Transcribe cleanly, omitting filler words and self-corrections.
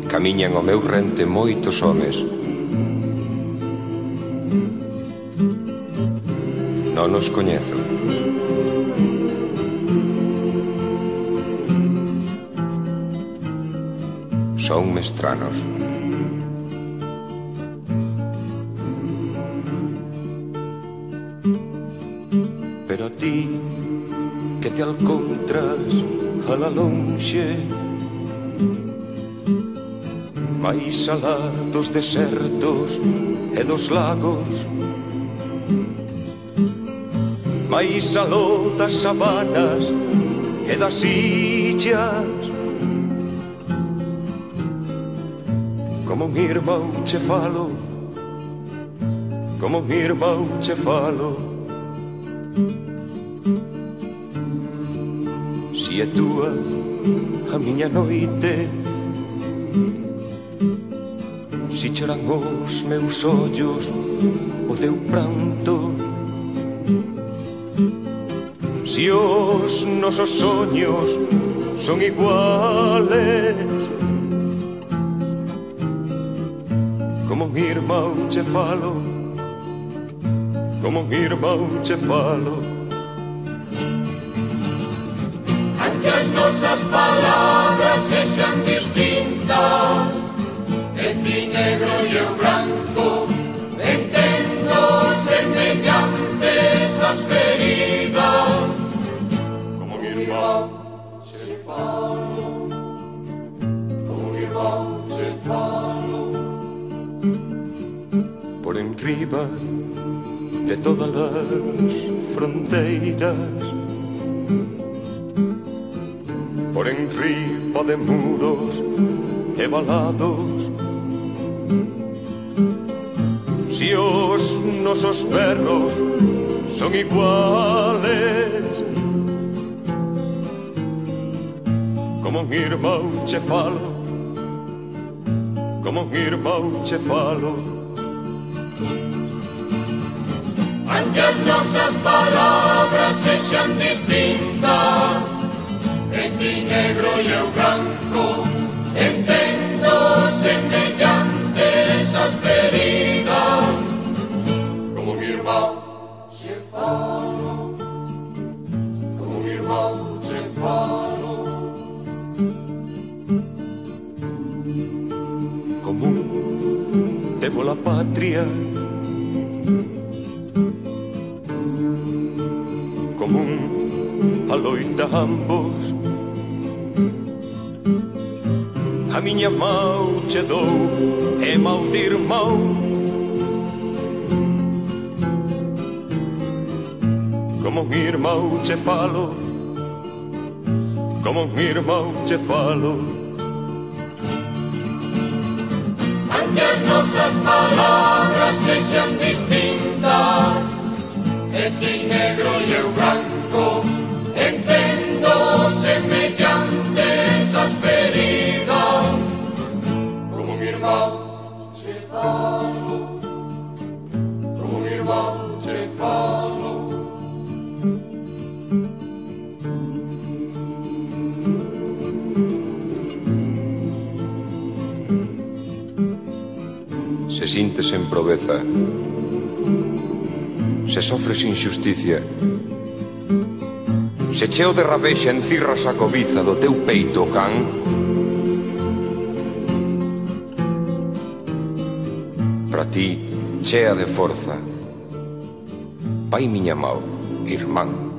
Camiñan ao meu rente moitos homes. Non os coñezo. Son mestranos. Pero a ti que te alcontras a la lonxe, máis alá dos desertos e dos lagos, máis aló das sabanas e das illas, como mi irmão che falo, como mi irmão che falo. Si é túa a miña noite, si choran os meus ollos o teu pranto, si os nosos soños son iguales, como mi irmão che falo, como mi irmão che falo. Aunque as nosas palabras sexan distintas, en ti negro e eu branco, entendo semellantes as feridas, como mi irmão che falo, como mi irmão che falo. Por enriba de todas as fronteiras, por enriba de muros e valados, si os nosos perros son iguales, como mi irmão che falo, como mi irmão che falo. Aunque as nosas palabras sexan distintas, en ti negro e eu branco, entendo semellantes as feridas, como mi irmão che falo, como mi irmão che falo. Común temo la patria, común a loita ambos, a miña mau che dou e mau de irmão, como mi irmão che falo, como mi irmão che falo. Aunque as nosas palabras sexan distintas, en ti negro e eu branco, entendo semellantes as feridas, como mi irmão che falo, como mi irmão che falo. Se sintes en proveza, se sofres injusticia, se cheo de rabexa encirras a cobiza do teu peito, can, para ti, chea de forza, vai miña mau, irmán.